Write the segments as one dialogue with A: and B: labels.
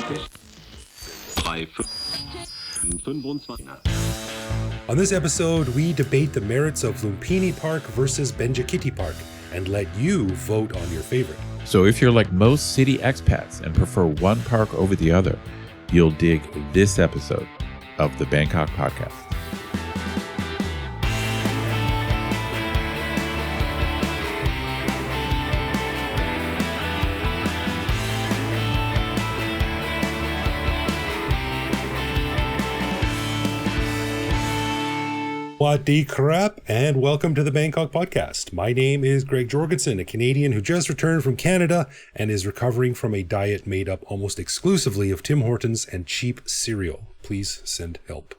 A: On this episode, we debate the merits of Lumphini Park versus Benjakitti Park and let you vote on your favorite.
B: So if you're like most city expats and prefer one park over the other, you'll dig this episode of the Bangkok podcast.
A: What the crap, and welcome to the Bangkok podcast. My name is Greg Jorgensen, a Canadian who just returned from Canada and is recovering from a diet made up almost exclusively of Tim Hortons and cheap cereal. Please send help.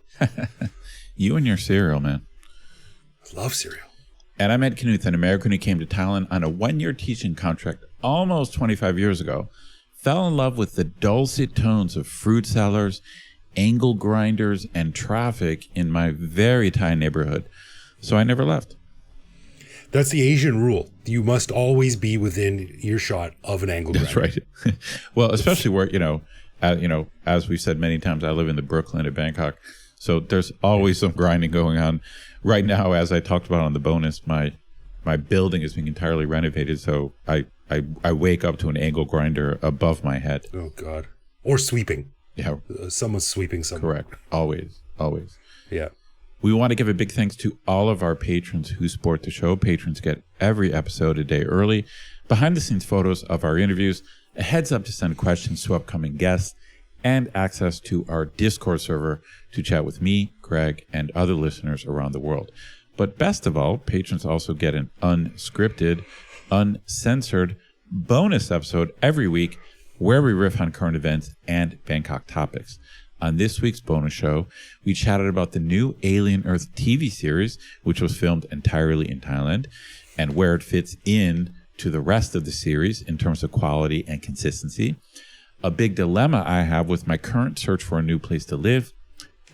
B: You and your cereal, man.
A: I love cereal.
B: And I met Knuth, an American who came to Thailand on a one-year teaching contract almost 25 years ago, fell in love with the dulcet tones of fruit sellers, angle grinders, and traffic in my very Thai neighborhood. So I never left.
A: That's the Asian rule. You must always be within earshot of an angle grinder.
B: That's right. Well, especially where, as we've said many times, I live in the Brooklyn of Bangkok. So there's always some grinding going on. Right now, as I talked about on the bonus, my building is being entirely renovated. So I wake up to an angle grinder above my head.
A: Oh, God. Or sweeping.
B: Yeah.
A: Someone's sweeping something.
B: Correct. Always.
A: Yeah.
B: We want to give a big thanks to all of our patrons who support the show. Patrons get every episode a day early, behind-the-scenes photos of our interviews, a heads up to send questions to upcoming guests, and access to our Discord server to chat with me, Greg, and other listeners around the world. But best of all, patrons also get an unscripted, uncensored bonus episode every week where we riff on current events and Bangkok topics. On this week's bonus show, we chatted about the new Alien Earth TV series, which was filmed entirely in Thailand, and where it fits in to the rest of the series in terms of quality and consistency, a big dilemma I have with my current search for a new place to live,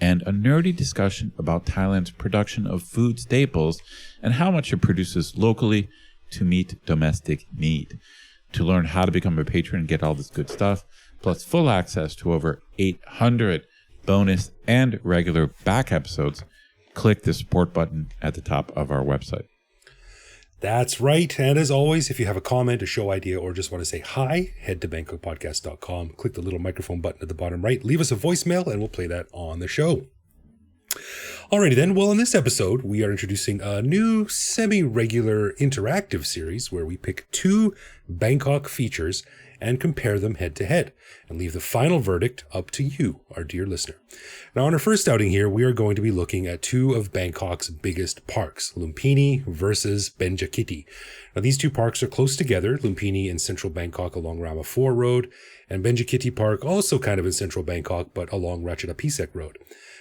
B: and a nerdy discussion about Thailand's production of food staples and how much it produces locally to meet domestic need. To learn how to become a patron and get all this good stuff, plus full access to over 800 bonus and regular back episodes, click the support button at the top of our website.
A: That's right. And as always, if you have a comment, a show idea, or just want to say hi, head to bangkokpodcast.com, click the little microphone button at the bottom right, leave us a voicemail, and we'll play that on the show. Alrighty then, well, in this episode, we are introducing a new semi-regular interactive series where we pick two Bangkok features and compare them head to head and leave the final verdict up to you, our dear listener. Now, on our first outing here, we are going to be looking at two of Bangkok's biggest parks, Lumphini versus Benjakitti. Now, these two parks are close together, Lumphini in central Bangkok along Rama 4 Road, and Benjakitti Park also kind of in central Bangkok, but along Ratchadapisek Road.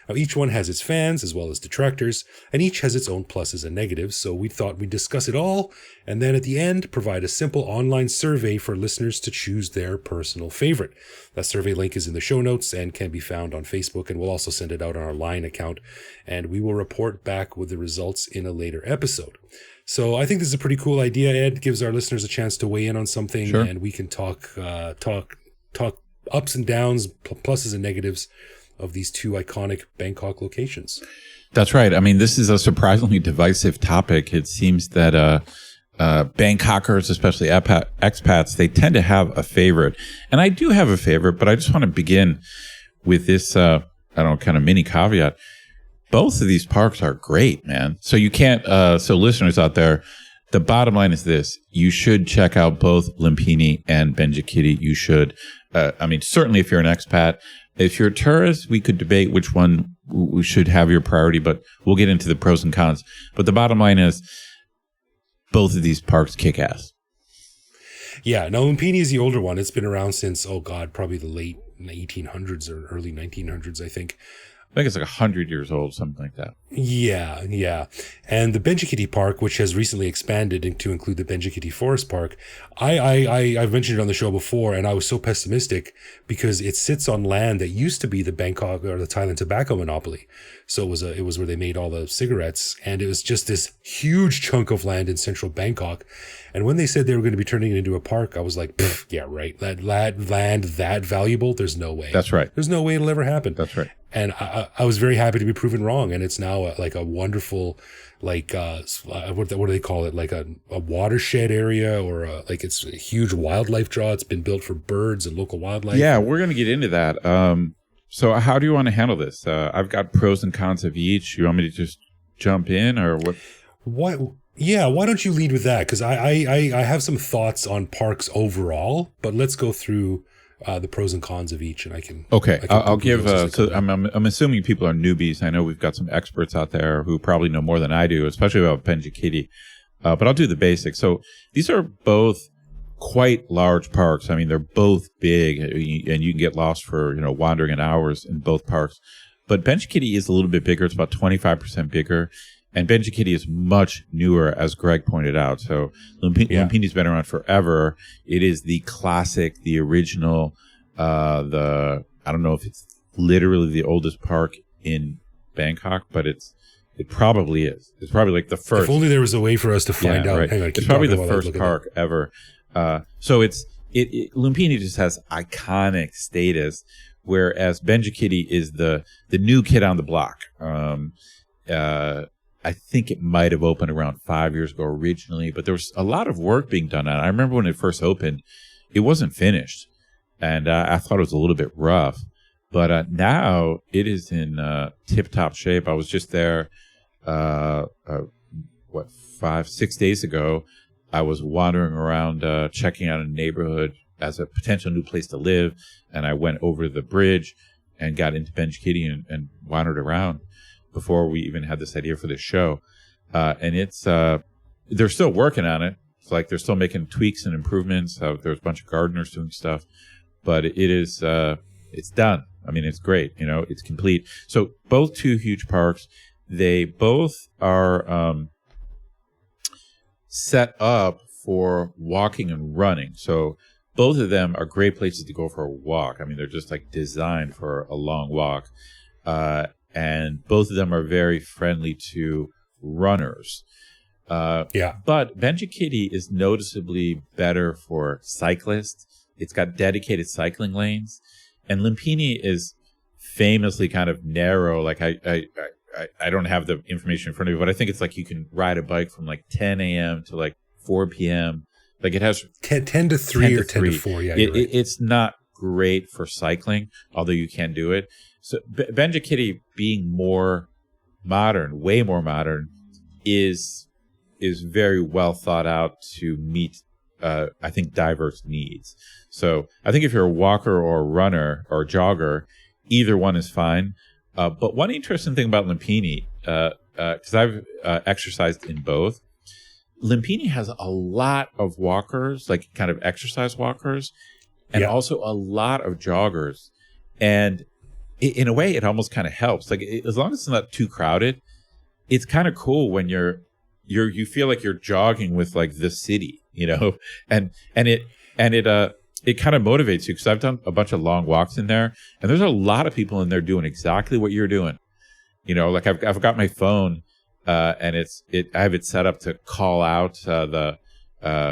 A: Now, each one has its fans as well as detractors, and each has its own pluses and negatives, so we thought we'd discuss it all, and then at the end, provide a simple online survey for listeners to choose their personal favorite. That survey link is in the show notes and can be found on Facebook, and we'll also send it out on our Line account, and we will report back with the results in a later episode. So I think this is a pretty cool idea, Ed. Gives our listeners a chance to weigh in on something,
B: Sure.
A: And we can talk ups and downs, pluses and negatives of these two iconic Bangkok locations.
B: That's right. I mean, this is a surprisingly divisive topic. It seems that Bangkokers, especially expats, they tend to have a favorite. And I do have a favorite, but I just want to begin with this, kind of mini caveat. Both of these parks are great, man. So you can't, so listeners out there, the bottom line is this. You should check out both Lumphini and Benjakitti. You should, certainly if you're an expat. If you're a tourist, we could debate which one we should have your priority, but we'll get into the pros and cons. But the bottom line is both of these parks kick ass.
A: Yeah, now Lumphini is the older one. It's been around since, probably the late 1800s or early 1900s, I think.
B: I think it's like 100 years old, something like that.
A: Yeah, yeah. And the Benjakitti Park, which has recently expanded to include the Benjakitti Forest Park, I've mentioned it on the show before, and I was so pessimistic because it sits on land that used to be the Bangkok or the Thailand tobacco monopoly. So it was where they made all the cigarettes, and it was just this huge chunk of land in central Bangkok. And when they said they were going to be turning it into a park, I was like, yeah, right. That land that valuable, there's no way.
B: That's right.
A: There's no way it'll ever happen.
B: That's right.
A: And I was very happy to be proven wrong. And it's now like a wonderful, like, what do they call it? Like a watershed area, or like it's a huge wildlife draw. It's been built for birds and local wildlife.
B: Yeah, we're going to get into that. So how do you want to handle this? I've got pros and cons of each. You want me to just jump in, or what?
A: What? Yeah, why don't you lead with that? Because I have some thoughts on parks overall, but let's go through the pros and cons of each, and I can.
B: Okay, I'll give. So I'm assuming people are newbies. I know we've got some experts out there who probably know more than I do, especially about Benjakitti. But I'll do the basics. So these are both quite large parks. I mean, they're both big, and you can get lost for wandering in hours in both parks. But Benjakitti is a little bit bigger. It's about 25% bigger. And Benjakitti is much newer, as Greg pointed out. So Lumphini's been around forever. It is the classic, the original, I don't know if it's literally the oldest park in Bangkok, but it probably is. It's probably like the first.
A: If only there was a way for us to find out.
B: Right.
A: Hang on,
B: it's probably the first park ever. So Lumphini just has iconic status, whereas Benjakitti is the new kid on the block. I think it might have opened around 5 years ago originally, but there was a lot of work being done on it. I remember when it first opened, it wasn't finished, and I thought it was a little bit rough. But now it is in tip-top shape. I was just there, 5-6 days ago. I was wandering around checking out a neighborhood as a potential new place to live, and I went over the bridge and got into Benjakitti and wandered around before we even had this idea for this show. And it's, they're still working on it. It's like they're still making tweaks and improvements. There's a bunch of gardeners doing stuff, but it is, it's done. I mean, it's great. It's complete. So both two huge parks, they both are, set up for walking and running. So both of them are great places to go for a walk. I mean, they're just like designed for a long walk. And both of them are very friendly to runners. But Benjakitti is noticeably better for cyclists. It's got dedicated cycling lanes. And Lumphini is famously kind of narrow. Like I don't have the information in front of me, but I think it's like you can ride a bike from like 10 a.m. to like 4 p.m. Like it has
A: 10 to 3 or 10 to 4. Yeah, right.
B: It's not great for cycling, although you can do it. So Benjakitti being more modern, way more modern, is very well thought out to meet, I think, diverse needs. So I think if you're a walker or a runner or a jogger, either one is fine. But one interesting thing about Lumphini, because I've exercised in both, Lumphini has a lot of walkers, like kind of exercise walkers, and also a lot of joggers. And in a way, it almost kind of helps. Like as long as it's not too crowded, it's kind of cool when you feel like you're jogging with like the city, and it kind of motivates you, because I've done a bunch of long walks in there, and there's a lot of people in there doing exactly what you're doing. Like I've got my phone, and I have it set up to call out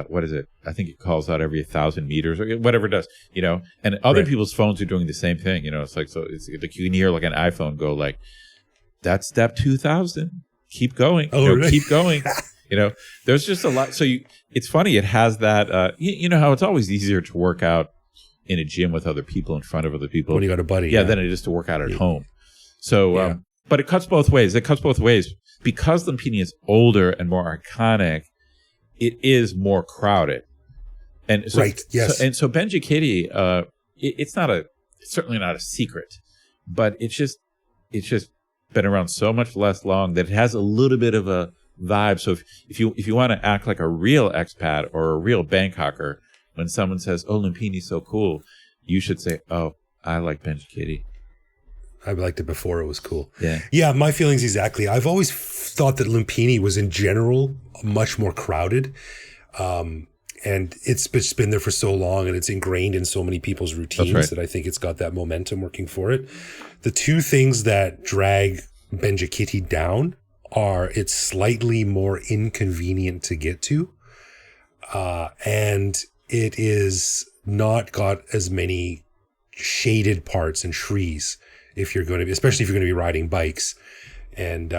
B: what is it? I think it calls out every 1,000 meters or whatever it does, and other people's phones are doing the same thing. It's like, so it's like you can hear like an iPhone go like, that's step 2,000. Keep going.
A: Really?
B: Keep going. There's just a lot. So it's funny. It has that, you know how it's always easier to work out in a gym with other people, in front of other people.
A: When you got a buddy.
B: Yeah. Than it is to work out at home. So, but it cuts both ways. Because Lumphini is older and more iconic, it is more crowded. And so, so Benjakitti, it's certainly not a secret, but it's just been around so much less long that it has a little bit of a vibe. So if you want to act like a real expat or a real Bangkoker, when someone says, "Oh, Lumphini's so cool," you should say, "Oh, I like Benjakitti."
A: I liked it before it was cool.
B: Yeah.
A: Yeah, my feelings exactly. I've always thought that Lumphini was in general much more crowded. And it's been there for so long and it's ingrained in so many people's routines that I think it's got that momentum working for it. The two things that drag Benjakitti down are it's slightly more inconvenient to get to. And it is not got as many shaded parts and trees especially if you're going to be riding bikes and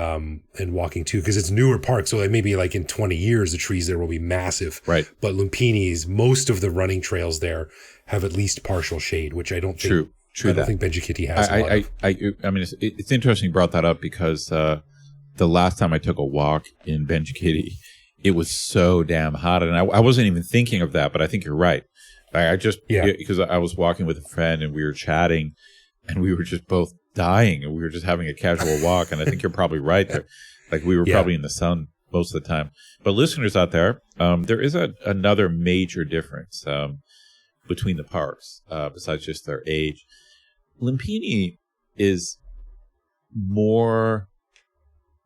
A: walking too, because it's newer park. So like maybe like in 20 years, the trees there will be massive.
B: Right.
A: But Lumphini's, most of the running trails there have at least partial shade, which I don't think.
B: True.
A: I don't think Benjakitti has.
B: I mean, it's interesting you brought that up because the last time I took a walk in Benjakitti, it was so damn hot, and I wasn't even thinking of that. But I think you're right. Because I was walking with a friend and we were chatting, and we were just both dying, and we were just having a casual walk. And I think you're probably right there. Like we were probably in the sun most of the time. But listeners out there, there is another major difference between the parks besides just their age. Lumphini is more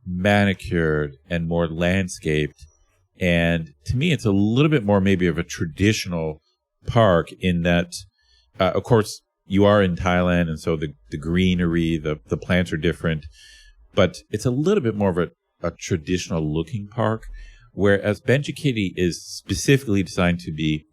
B: manicured and more landscaped, and to me it's a little bit more maybe of a traditional park in that of course you are in Thailand, and so the greenery, the plants are different, but it's a little bit more of a traditional looking park, whereas Benjakitti is specifically designed to be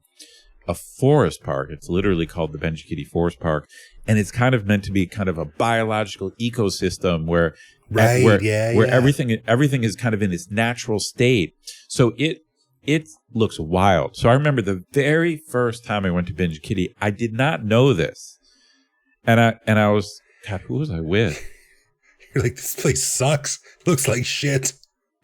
B: a forest park. It's literally called the Benjakitti Forest Park, and it's kind of meant to be kind of a biological ecosystem where everything is kind of in its natural state. So it looks wild. So I remember the very first time I went to Benjakitti, I did not know this, and I was, God, who was I with?
A: You're like, this place sucks. Looks like shit.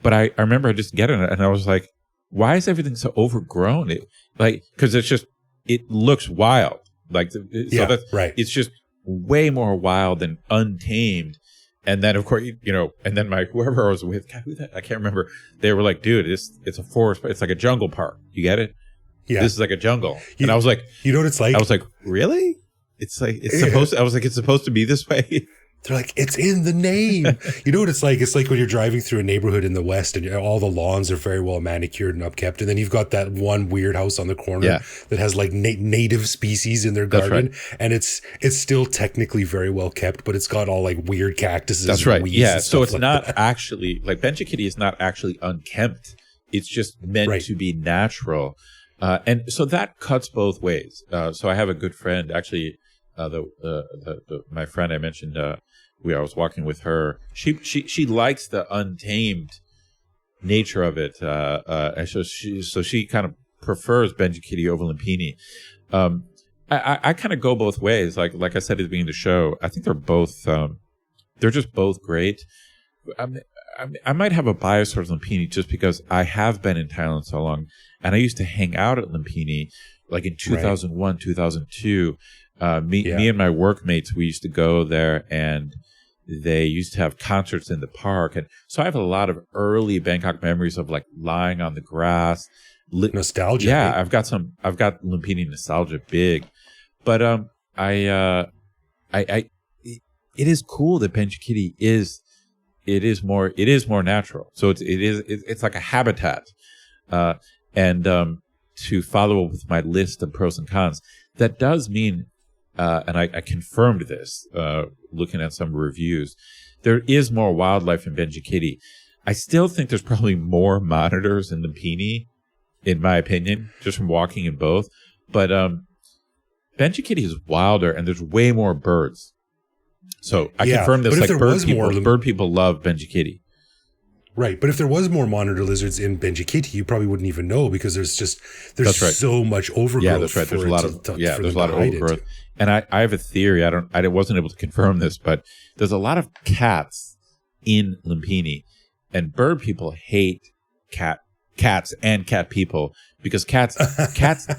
B: But I remember I just getting it, and I was like, why is everything so overgrown? Because it looks wild. It's just way more wild than untamed. And then, of course, and then whoever I was with, God, I can't remember. They were like, dude, it's a forest. It's like a jungle park. You get it? Yeah. This is like a jungle. And I was like,
A: you know what it's like?
B: I was like, really? It's like, it's supposed to be this way.
A: They're like, it's in the name. You know what it's like? It's like when you're driving through a neighborhood in the West and all the lawns are very well manicured and upkept. And then you've got that one weird house on the corner that has like native species in their garden. Right. And it's still technically very well kept, but it's got all like weird cactuses.
B: That's right. Yeah. So it's like not actually like Benjakitti is not actually unkempt. It's just meant to be natural. And so that cuts both ways. So I have a good friend, actually, my friend I mentioned, I was walking with her. She likes the untamed nature of it, and so she kind of prefers Benjakitti over Lumphini. I kind of go both ways. Like I said at the beginning of the show, I think they're just both great. I might have a bias towards Lumphini just because I have been in Thailand so long, and I used to hang out at Lumphini like in 2001, 2002. Me and my workmates, we used to go there, and they used to have concerts in the park. And so I have a lot of early Bangkok memories of like lying on the grass.
A: Nostalgia.
B: Yeah, I've got Lumphini nostalgia big. But it is cool that Benjakitti is more natural. So it's like a habitat. And to follow up with my list of pros and cons, that does mean and I confirmed this looking at some reviews, there is more wildlife in Benjakitti. I still think there's probably more monitors in Lumphini, in my opinion, just from walking in both. But Benjakitti is wilder, and there's way more birds. So I confirmed this. Like bird people love Benjakitti.
A: Right, but if there was more monitor lizards in Benjakitti, you probably wouldn't even know because there's so much overgrowth.
B: Yeah, that's right. There's a lot of overgrowth. And I have a theory. I wasn't able to confirm this, but there's a lot of cats in Lumphini, and bird people hate cats and cat people because cats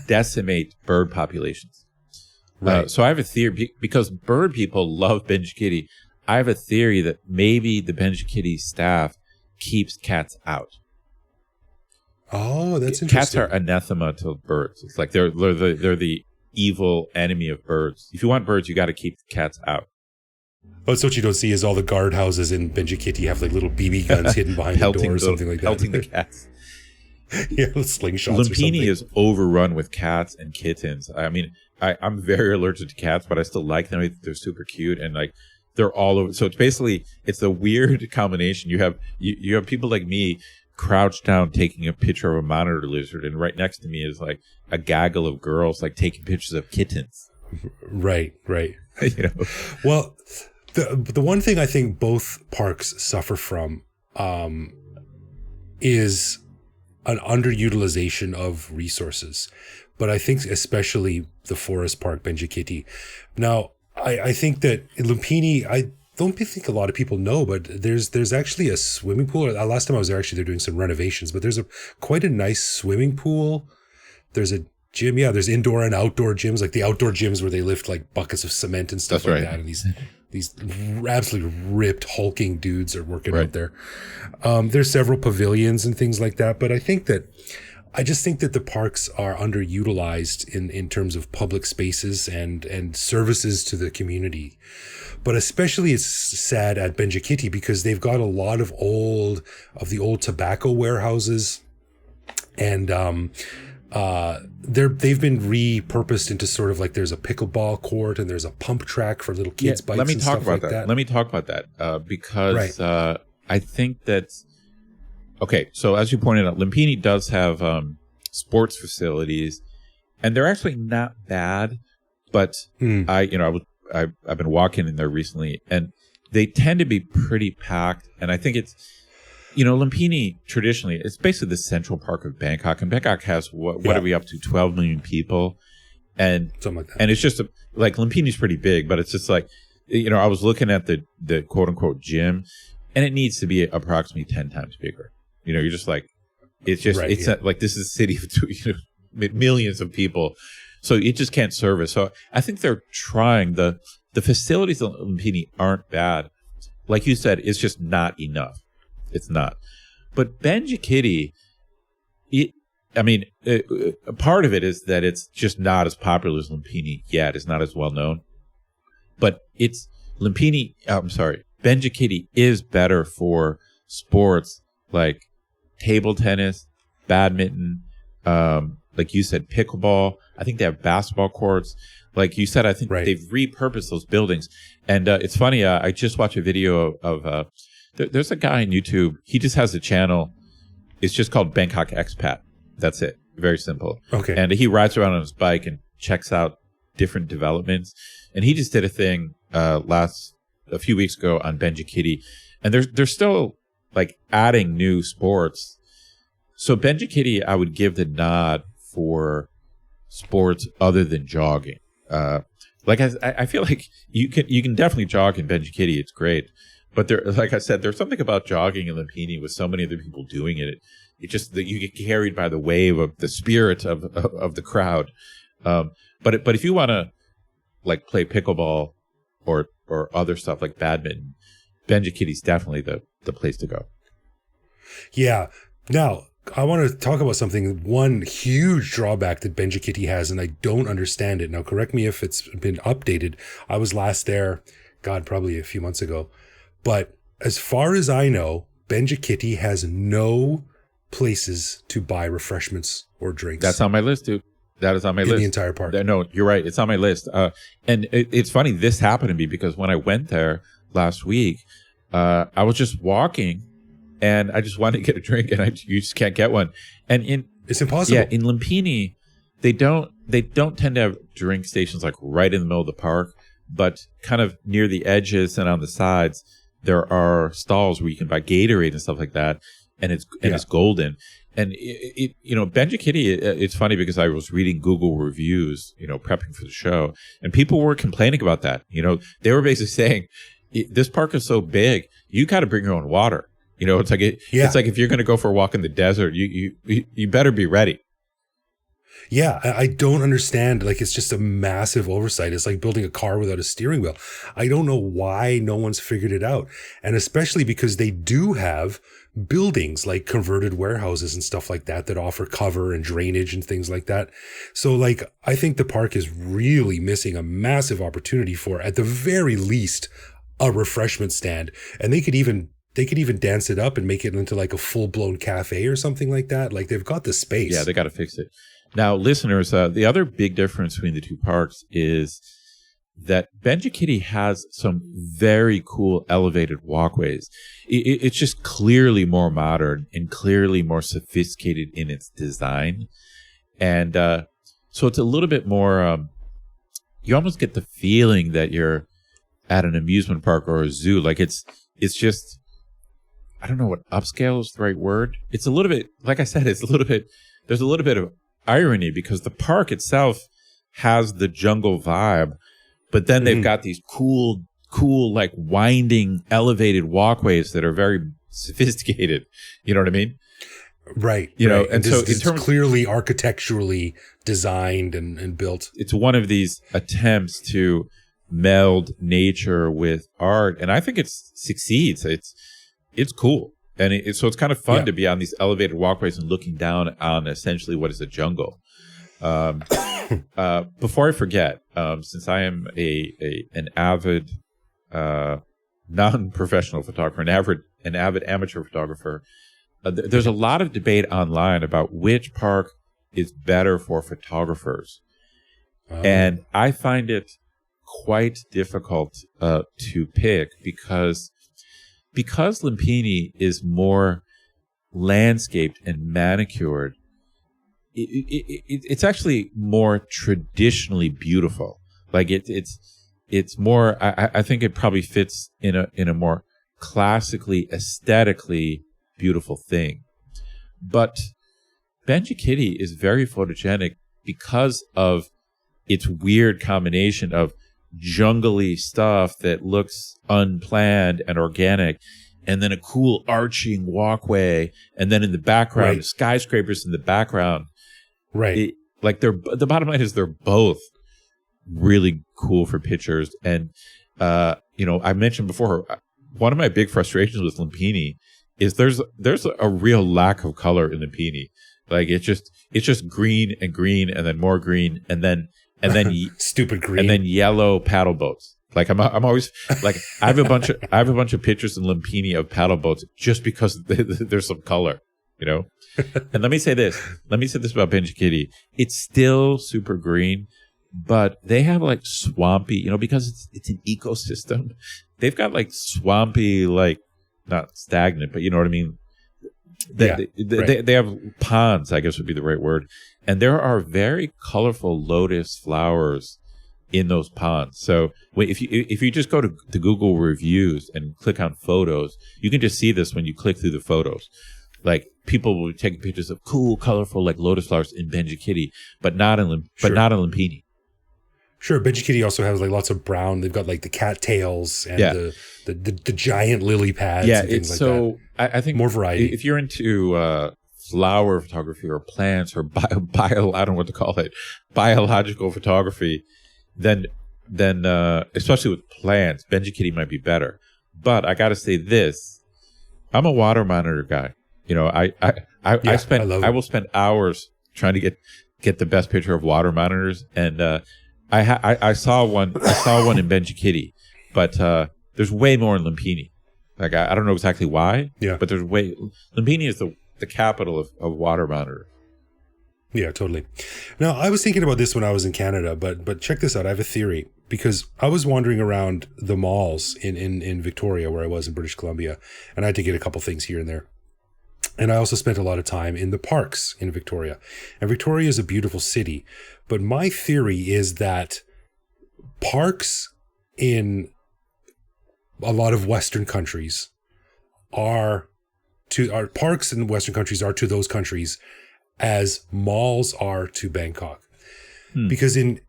B: decimate bird populations. Right. So I have a theory because bird people love Benjakitti. I have a theory that maybe the Benjakitti staff keeps cats out.
A: Oh, that's interesting.
B: Cats are anathema to birds. It's like they're the evil enemy of birds. If you want birds, you got to keep cats out.
A: But what you don't see is all the guardhouses in Benjakitti have like little BB guns hidden behind the door or something like that.
B: Pelting the cats.
A: Yeah, slingshots or something.
B: Lumphini is overrun with cats and kittens. I mean, I'm very allergic to cats, but I still like them. They're super cute, and like they're all over. So it's basically a weird combination. You have people like me crouched down taking a picture of a monitor lizard, and right next to me is like a gaggle of girls like taking pictures of kittens.
A: Right.
B: You know?
A: Well, the one thing I think both parks suffer from is an underutilization of resources, but I think especially the forest park, Benjakitti. Now, I think that in Lumphini, I don't think a lot of people know, but there's actually a swimming pool. Last time I was there, actually, they're doing some renovations, but there's quite a nice swimming pool. There's a gym. Yeah, there's indoor and outdoor gyms, like the outdoor gyms where they lift like buckets of cement and stuff like that. And these absolutely ripped, hulking dudes are working out there. There's several pavilions and things like that. But I just think that the parks are underutilized in terms of public spaces and services to the community. But especially it's sad at Benjakitti because they've got a lot of the old tobacco warehouses, and they've been repurposed into sort of like there's a pickleball court and there's a pump track for little kids' bikes.
B: Let me
A: and
B: talk
A: stuff
B: about
A: like
B: that.
A: that.
B: Let me talk about that because I think that. Okay, so as you pointed out, Lumphini does have sports facilities, and they're actually not bad. But I've been walking in there recently, and they tend to be pretty packed. And I think it's, Lumphini traditionally, it's basically the Central Park of Bangkok, and Bangkok has what are we up to, 12 million people, and
A: something like that.
B: And it's just like Lumphini's pretty big, but it's just like, I was looking at the quote unquote gym, and it needs to be approximately 10 times bigger. You're just like, it's not like this is a city of millions of people. So it just can't service. So I think they're trying. The facilities in Lumphini aren't bad. Like you said, it's just not enough. It's not. But Benjakitti, part of it is that it's just not as popular as Lumphini yet. It's not as well known. But Benjakitti is better for sports like table tennis, badminton, like you said, pickleball. I think they have basketball courts. Like you said, I think they've repurposed those buildings. And it's funny, I just watched a video of there's a guy on YouTube. He just has a channel. It's just called Bangkok Expat. That's it. Very simple. Okay. And he rides around on his bike and checks out different developments. And he just did a thing a few weeks ago on Benjakitti. And they're still like adding new sports. So Benjakitti, I would give the nod for sports other than jogging. I feel like you can definitely jog in Benjakitti. It's great. But like I said, there's something about jogging in Lumphini with so many other people doing it. It just that you get carried by the wave of the spirit of the crowd. But if you want to like play pickleball or other stuff like badminton, Benjakitti's definitely the place to go. Yeah.
A: Now, I want to talk about one huge drawback that Benjakitti has, and I don't understand it. Now, correct me if it's been updated. I was last there, probably a few months ago. But as far as I know, Benjakitti has no places to buy refreshments or drinks.
B: That's on my list, dude. That is on my list.
A: In the entire park.
B: No, you're right. It's on my list. And it's funny. This happened to me because when I went there last week, I was just walking and I just wanted to get a drink and you just can't get one. And
A: it's impossible.
B: Yeah, in Lumphini, they don't tend to have drink stations like right in the middle of the park, but kind of near the edges and on the sides, there are stalls where you can buy Gatorade and stuff like that. And it's golden. And Benjakitti, it's funny because I was reading Google reviews, prepping for the show, and people were complaining about that. They were basically saying, this park is so big, you got to bring your own water. It's like it's like if you're going to go for a walk in the desert, you better be ready.
A: Yeah, I don't understand. Like, it's just a massive oversight. It's like building a car without a steering wheel. I don't know why no one's figured it out. And especially because they do have buildings like converted warehouses and stuff like that offer cover and drainage and things like that. So, like, I think the park is really missing a massive opportunity for, at the very least, a refreshment stand, and they could even dance it up and make it into like a full-blown cafe or something like that. Like, they've got the space.
B: Yeah, they got to fix it. Now, listeners, the other big difference between the two parks is that Benjakitti has some very cool elevated walkways. It's just clearly more modern and clearly more sophisticated in its design. And so it's a little bit more, you almost get the feeling that you're at an amusement park or a zoo. Like, it's just, I don't know what upscale is the right word. It's a little bit, like I said, there's a little bit of irony because the park itself has the jungle vibe, but then they've got these cool, like winding, elevated walkways that are very sophisticated. You know what I mean?
A: Right.
B: You know,
A: right.
B: and so
A: it's clearly architecturally designed and built.
B: It's one of these attempts to meld nature with art, and I think it succeeds. It's cool, and so it's kind of fun to be on these elevated walkways and looking down on essentially what is a jungle. Before I forget, since I am an avid non-professional photographer, an avid amateur photographer, there's a lot of debate online about which park is better for photographers, and I find it quite difficult to pick because Lumphini is more landscaped and manicured. It's actually more traditionally beautiful. Like it's more. I think it probably fits in a more classically, aesthetically beautiful thing. But Benjakitti is very photogenic because of its weird combination of jungly stuff that looks unplanned and organic, and then a cool arching walkway, and then in the background, skyscrapers in the background.
A: Right.
B: The bottom line is they're both really cool for pictures. And, I mentioned before, one of my big frustrations with Lumphini is there's a real lack of color in Lumphini. Like, it's just green and green and then more green and then
A: stupid green
B: and then yellow paddle boats. Like, I'm always like, I have a bunch of pictures in Lumphini of paddle boats just because there's some color, you know. And let me say this about Benjakitti. It's still super green, but they have like swampy, because it's an ecosystem. They've got like swampy, like not stagnant, but you know what I mean. They have ponds, I guess would be the right word, and there are very colorful lotus flowers in those ponds. So if you just go to Google reviews and click on photos, you can just see this when you click through the photos. Like, people will take pictures of cool, colorful, like lotus flowers in Benjakitti, but not in Lumphini.
A: Sure, Benjakitti also has like lots of brown. They've got like the cattails and the giant lily pads.
B: Yeah,
A: and things
B: it's
A: like
B: so.
A: that.
B: I think
A: more variety.
B: If you're into flower photography or plants or I don't know what to call it, biological photography, then especially with plants, Benjakitti might be better. But I got to say this: I'm a water monitor guy. I will spend hours trying to get the best picture of water monitors, and I saw one in Benjakitti, but there's way more in Lumphini. Like, I don't know exactly why, but there's way. Lumphini is the capital of water monitor.
A: Yeah, totally. Now, I was thinking about this when I was in Canada, but check this out. I have a theory, because I was wandering around the malls in Victoria, where I was in British Columbia, and I had to get a couple things here and there. And I also spent a lot of time in the parks in Victoria. And Victoria is a beautiful city. But my theory is that parks in a lot of Western countries are to those countries as malls are to Bangkok. Because in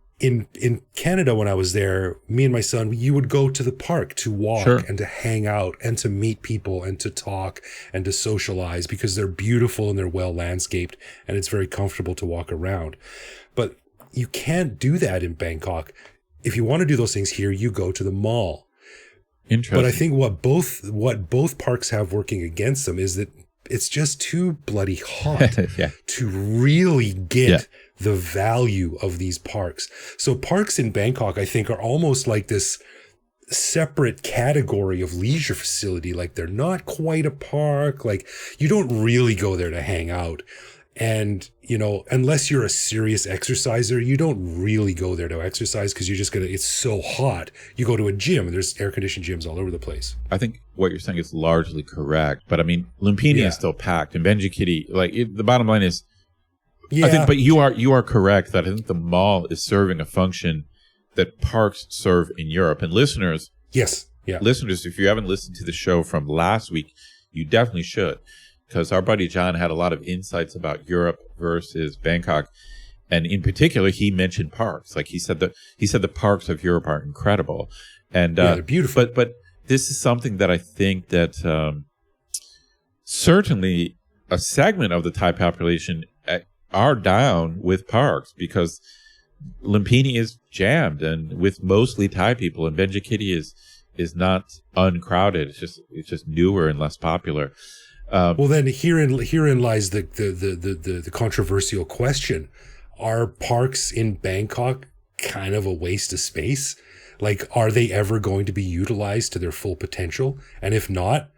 A: Canada, when I was there, me and my son, you would go to the park to walk and to hang out and to meet people and to talk and to socialize, because they're beautiful and they're well landscaped and it's very comfortable to walk around. But you can't do that in Bangkok. If you want to do those things here, you go to the mall.
B: Interesting.
A: But I think what both parks have working against them is that it's just too bloody hot to really get the value of these parks. So parks in Bangkok, I think, are almost like this separate category of leisure facility. Like, they're not quite a park. Like, you don't really go there to hang out. And, you know, unless you're a serious exerciser, you don't really go there to exercise because you're just it's so hot. You go to a gym and there's air conditioned gyms all over the place.
B: I think what you're saying is largely correct. But I mean, Lumphini is still packed, and Benjakitti, like, the bottom line is,
A: Yeah.
B: I think, but you are correct that I think the mall is serving a function that parks serve in Europe. And listeners, listeners, if you haven't listened to the show from last week, you definitely should, because our buddy John had a lot of insights about Europe versus Bangkok, and in particular, he mentioned parks. Like, he said the parks of Europe are incredible, and
A: they're beautiful.
B: But this is something that I think that certainly a segment of the Thai population are down with parks, because Lumphini is jammed and with mostly Thai people, and Benjakitti is not uncrowded. It's just newer and less popular.
A: Well, then herein lies the controversial question: are parks in Bangkok kind of a waste of space? Like, are they ever going to be utilized to their full potential? And if not,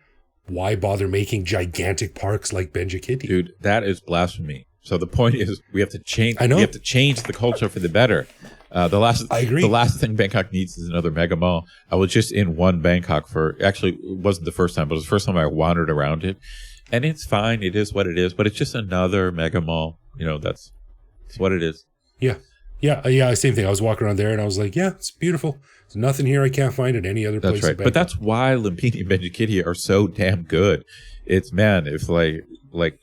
A: why bother making gigantic parks like Benjakitti?
B: Dude, that is blasphemy. So the point is, we have to change.
A: I know.
B: We have to change the culture for the better. I agree. The last thing Bangkok needs is another mega mall. I was just in one Bangkok it wasn't the first time, but it was the first time I wandered around it, and it's fine. It is what it is, but it's just another mega mall. You know, that's what it is.
A: Yeah. Same thing. I was walking around there, and I was like, yeah, it's beautiful. There's nothing here I can't find at any other place.
B: That's right. But that's why Lumphini and Benjakitti are so damn good. It's like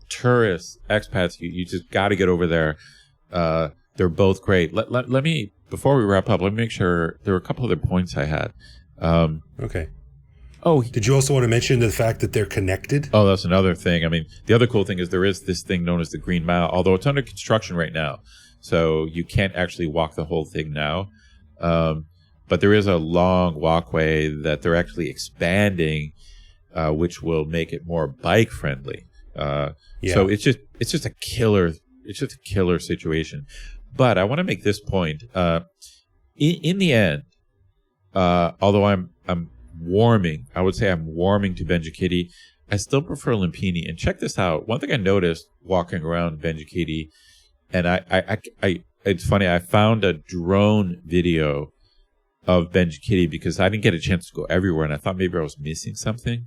B: tourists, expats, you just got to get over there. They're both great. Let me, before we wrap up, let me make sure there were a couple other points I had.
A: Okay.
B: Oh,
A: did you also want to mention the fact that they're connected?
B: Oh, that's another thing. I mean, the other cool thing is there is this thing known as the Green Mile, although it's under construction right now, so you can't actually walk the whole thing now. But there is a long walkway that they're actually expanding, which will make it more bike friendly. So it's just a killer situation. But I want to make this point. In the end, although I'm warming, I would say I'm warming to Benjakitti, I still prefer Lumphini. And check this out. One thing I noticed walking around Benjakitti, and I it's funny, I found a drone video of Benjakitti because I didn't get a chance to go everywhere, and I thought maybe I was missing something.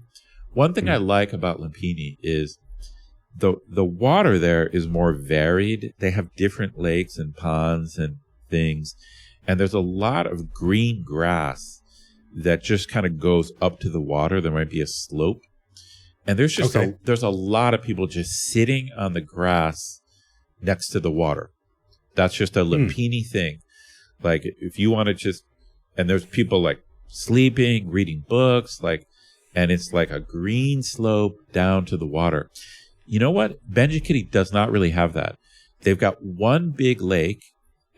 B: One thing I like about Lumphini is the water there is more varied. They have different lakes and ponds and things, and there's a lot of green grass that just kind of goes up to the water. There might be a slope, and there's just there's a lot of people just sitting on the grass next to the water. That's just a Lumphini thing. Like, if you want to just, and there's people like sleeping, reading books, like, and it's like a green slope down to the water. You know what? Benjakitti does not really have that. They've got one big lake,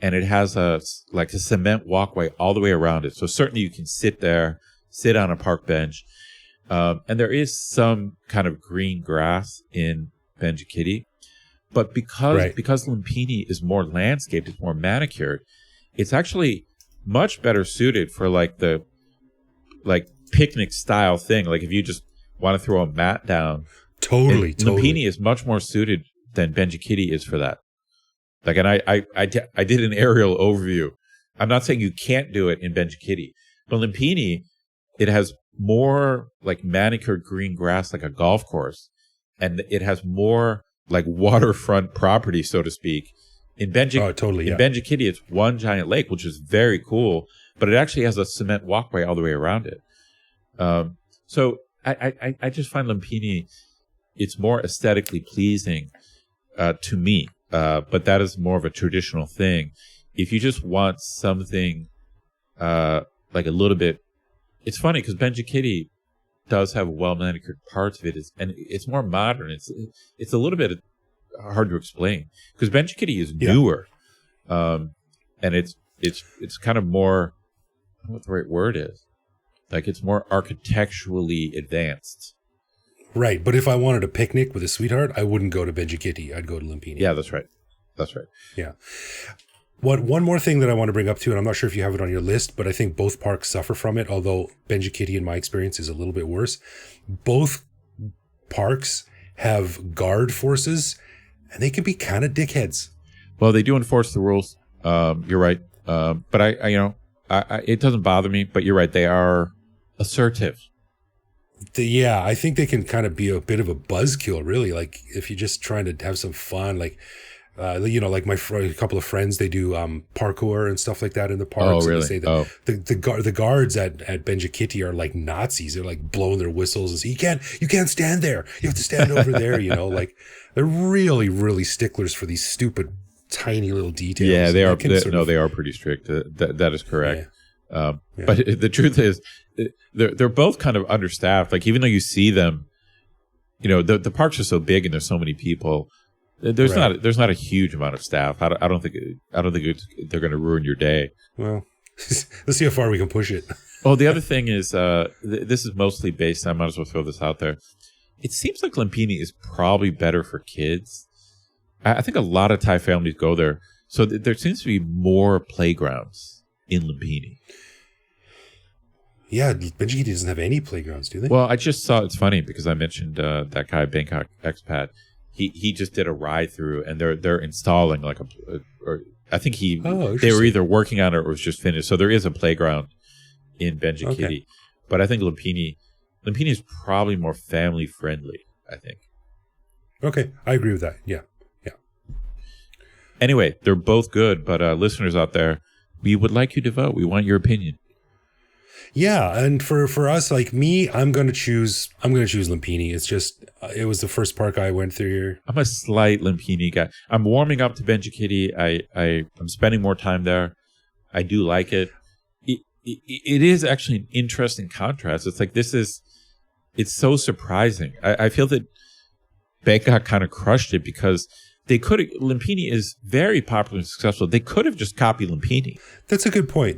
B: and it has a cement walkway all the way around it. So certainly you can sit on a park bench. And there is some kind of green grass in Benjakitti. But because Lumphini is more landscaped, it's more manicured, it's actually much better suited for the picnic style thing. Like, if you just want to throw a mat down.
A: Totally.
B: Lumphini is much more suited than Benjakitti is for that. Like, and I did an aerial overview. I'm not saying you can't do it in Benjakitti, but Lumphini, it has more like manicured green grass, like a golf course, and it has more like waterfront property, so to speak. In Benjakitti, it's one giant lake, which is very cool, but it actually has a cement walkway all the way around it. So I just find Lumphini, it's more aesthetically pleasing to me, but that is more of a traditional thing. If you just want something like a little bit, it's funny because Benjakitti does have well manicured parts of it, and it's more modern. It's a little bit hard to explain because Benjakitti is newer, and it's kind of more, I don't know what the right word is. Like, it's more architecturally advanced.
A: Right, but if I wanted a picnic with a sweetheart, I wouldn't go to Benjakitti. I'd go to Lumphini.
B: Yeah, that's right.
A: Yeah. One more thing that I want to bring up too, and I'm not sure if you have it on your list, but I think both parks suffer from it, although Benjakitti, in my experience, is a little bit worse. Both parks have guard forces, and they can be kind of dickheads.
B: Well, they do enforce the rules. You're right. But I it doesn't bother me, but you're right. They are assertive.
A: I think they can kind of be a bit of a buzzkill, really. Like if you're just trying to have some fun, like, like a couple of friends, they do parkour and stuff like that in the parks.
B: Oh, really?
A: And they say that the guards at Benjakitti are like Nazis. They're like blowing their whistles and say, you can't stand there. You have to stand over there. Like they're really, really sticklers for these stupid, tiny little details.
B: Yeah, they are. They are pretty strict. That is correct. Yeah. But the truth is, they're both kind of understaffed. Like even though you see them, the parks are so big and there's so many people. There's not a huge amount of staff. I don't think they're going to ruin your day.
A: Well, let's see how far we can push it.
B: Oh, the other thing is, this is mostly based. I might as well throw this out there. It seems like Lumphini is probably better for kids. I think a lot of Thai families go there, so there seems to be more playgrounds in Lumphini.
A: Yeah, Benjakitti doesn't have any playgrounds, do they?
B: Well, I just saw. It's funny because I mentioned that guy Bangkok expat. He just did a ride through, and they're installing like I think they were either working on it or it was just finished. So there is a playground in Benjakitti, okay. But I think Lumphini is probably more family friendly. I think. Okay,
A: I agree with that. Yeah.
B: Anyway, they're both good, but listeners out there, we would like you to vote. We want your opinion.
A: Yeah, and for us, like me, I'm gonna choose Lumphini. It's just it was the first park I went through here.
B: I'm a slight Lumphini guy. I'm warming up to Benjakitti. I'm spending more time there. I do like it. It is actually an interesting contrast. It's like it's so surprising. I feel that Bangkok kind of crushed it because Lumphini is very popular and successful. They could have just copied Lumphini.
A: That's a good point.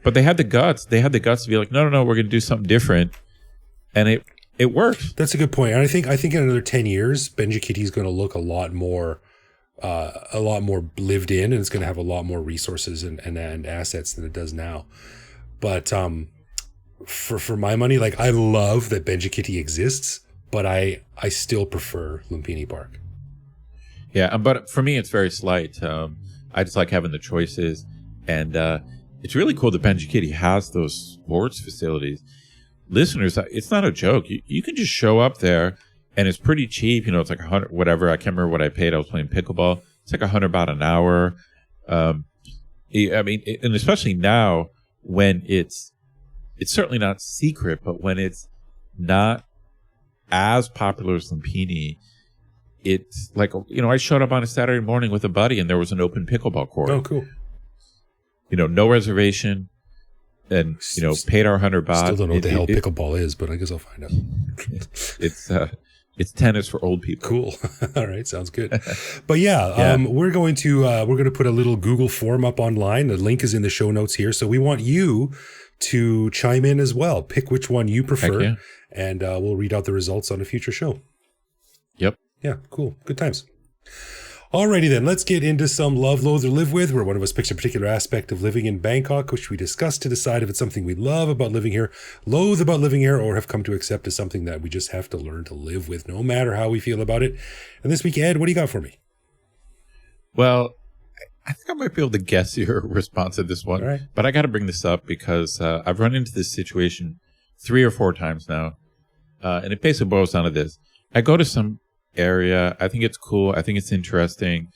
B: But they had the guts. They had the guts to be like, no, we're going to do something different, and it worked.
A: That's a good point. And I think in another 10 years, Benjakitti is going to look a lot more lived in, and it's going to have a lot more resources and assets than it does now. But for my money, like I love that Benjakitti exists, but I still prefer Lumphini Park.
B: Yeah, but for me, it's very slight. I just like having the choices. And it's really cool that Benjakitti has those sports facilities. Listeners, it's not a joke. You can just show up there, and it's pretty cheap. It's like $100, whatever. I can't remember what I paid. I was playing pickleball. It's like $100 baht an hour. And especially now when it's certainly not secret, but when it's not as popular as Lumphini, it's like, I showed up on a Saturday morning with a buddy and there was an open pickleball court.
A: Oh, cool.
B: No reservation and, paid our $100 baht.
A: Still don't know what the hell pickleball is, but I guess I'll find out.
B: It's tennis for old people.
A: Cool. All right. Sounds good. But we're going to put a little Google form up online. The link is in the show notes here. So we want you to chime in as well. Pick which one you prefer.
B: Yeah.
A: And we'll read out the results on a future show.
B: Yep.
A: Yeah, cool. Good times. Alrighty then, let's get into some love, loathe, or live with, where one of us picks a particular aspect of living in Bangkok, which we discuss to decide if it's something we love about living here, loathe about living here, or have come to accept as something that we just have to learn to live with, no matter how we feel about it. And this week, Ed, what do you got for me?
B: Well, I think I might be able to guess your response to this one,
A: right.
B: But I got to bring this up because I've run into this situation 3 or 4 times now, and it basically boils down to this. I go to some area, I think it's cool, I think it's interesting,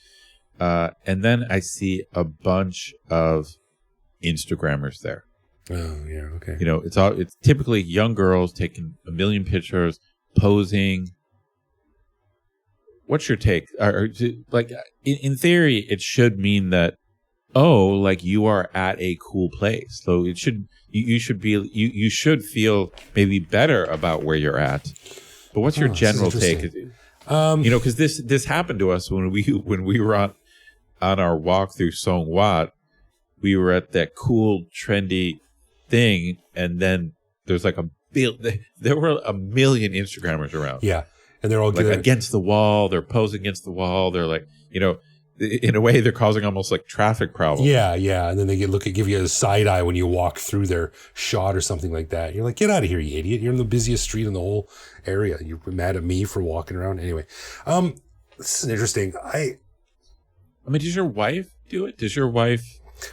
B: and then I see a bunch of Instagrammers there.
A: Oh yeah, okay.
B: It's typically young girls taking a million pictures, posing. What's your take? Like in theory, it should mean that you are at a cool place. So it should you should feel maybe better about where you're at. But what's your general take? Because this happened to us when we were on our walk through Song Wat. We were at that cool, trendy thing, and then there's like there were a million Instagrammers around.
A: Yeah, and they're all
B: like against the wall. They're posing against the wall. They're like, in a way, they're causing almost like traffic problems.
A: Yeah, yeah. And then they give you a side eye when you walk through their shot or something like that. You're like, get out of here, you idiot. You're in the busiest street in the whole area. You're mad at me for walking around. Anyway, this is interesting. I
B: mean, does your wife do it? Does your wife,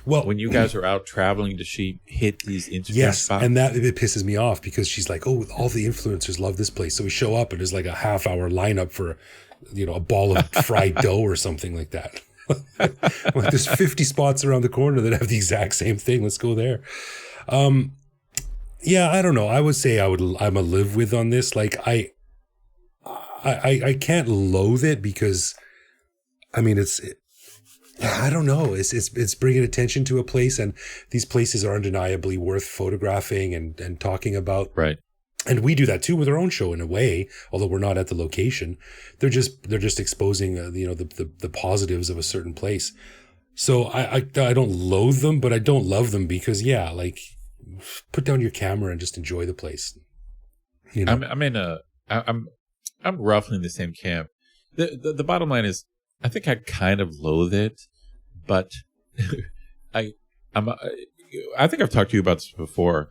B: when you guys are out traveling, does she hit these Instagram spots?
A: And that it pisses me off because she's like, oh, all the influencers love this place. So we show up and there's like a half-hour lineup for a ball of fried dough or something like that. Like there's 50 spots around the corner that have the exact same thing. Let's go there. Yeah, I don't know. I would say I'm a live with on this. Like I can't loathe it because I mean, I don't know. It's bringing attention to a place, and these places are undeniably worth photographing and talking about.
B: Right.
A: And we do that too with our own show in a way, although we're not at the location. They're just exposing, the positives of a certain place. So I don't loathe them, but I don't love them because like put down your camera and just enjoy the place.
B: I'm roughly in the same camp. The bottom line is, I think I kind of loathe it, but I think I've talked to you about this before.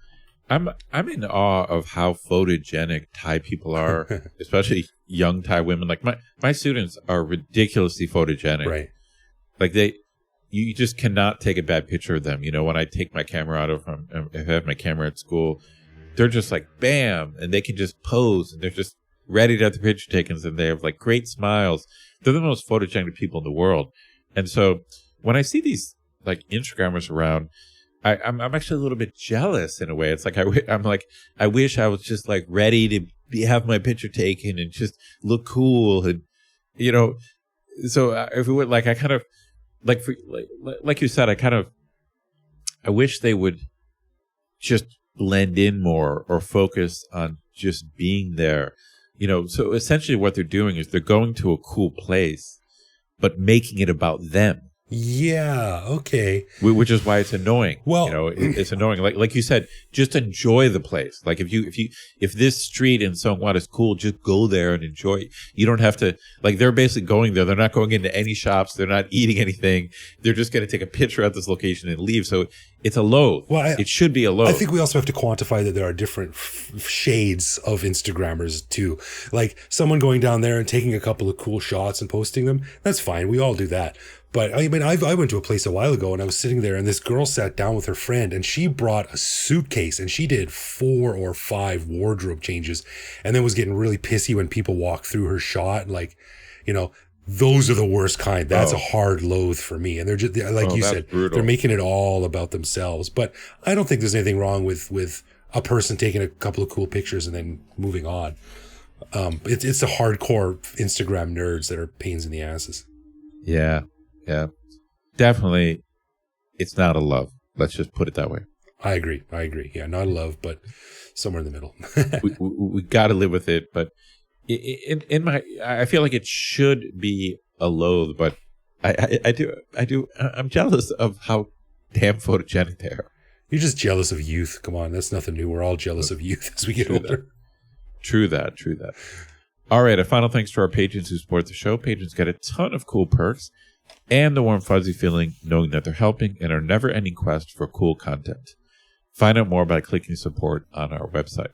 B: I'm in awe of how photogenic Thai people are, especially young Thai women. Like my students are ridiculously photogenic.
A: Right.
B: Like you just cannot take a bad picture of them. When I take my camera out of if I have my camera at school, they're just like bam, and they can just pose, and they're just ready to have the picture taken, and they have like great smiles. They're the most photogenic people in the world. And so when I see these like Instagrammers around, I'm actually a little bit jealous in a way. It's like I wish I was just like ready to have my picture taken and just look cool, and So if we would, like, I kind of like you said, I wish they would just blend in more or focus on just being there. So essentially what they're doing is they're going to a cool place, but making it about them.
A: Yeah. Okay.
B: Which is why it's annoying.
A: Well,
B: it's annoying. Like you said, just enjoy the place. Like if this street in Songwon is cool, just go there and enjoy it. You don't have to, like, they're basically going there. They're not going into any shops. They're not eating anything. They're just going to take a picture at this location and leave. So it's a loathe. Well, it should be a loathe.
A: I think we also have to quantify that there are different shades of Instagrammers too. Like someone going down there and taking a couple of cool shots and posting them. That's fine. We all do that. But I mean, I went to a place a while ago and I was sitting there and this girl sat down with her friend and she brought a suitcase and she did 4 or 5 wardrobe changes and then was getting really pissy when people walked through her shot. And like, those are the worst kind. That's a hard loathe for me. And they're just, like you said, brutal. They're making it all about themselves. But I don't think there's anything wrong with a person taking a couple of cool pictures and then moving on. It's the hardcore Instagram nerds that are pains in the asses.
B: Yeah. Yeah, definitely. It's not a love. Let's just put it that way.
A: I agree. Yeah, not a love, but somewhere in the middle.
B: we got to live with it. But I feel like it should be a loathe. But I do. I'm jealous of how damn photogenic they are.
A: You're just jealous of youth. Come on, that's nothing new. We're all jealous of youth as we get older.
B: True that. All right. A final thanks to our patrons who support the show. Patrons get a ton of cool perks and the warm, fuzzy feeling knowing that they're helping in our never-ending quest for cool content. Find out more by clicking support on our website.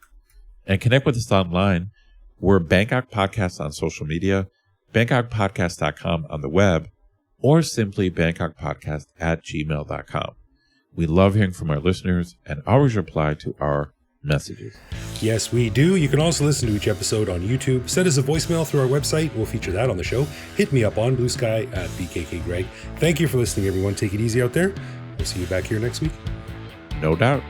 B: And connect with us online. We're Bangkok Podcast on social media, BangkokPodcast.com on the web, or simply BangkokPodcast@gmail.com. We love hearing from our listeners and always reply to our messages.
A: Yes, we do. You can also listen to each episode on YouTube. Send us a voicemail through our website. We'll feature that on the show. Hit me up on Blue Sky at BKKGreg. Thank you for listening, everyone. Take it easy out there. We'll see you back here next week.
B: No doubt.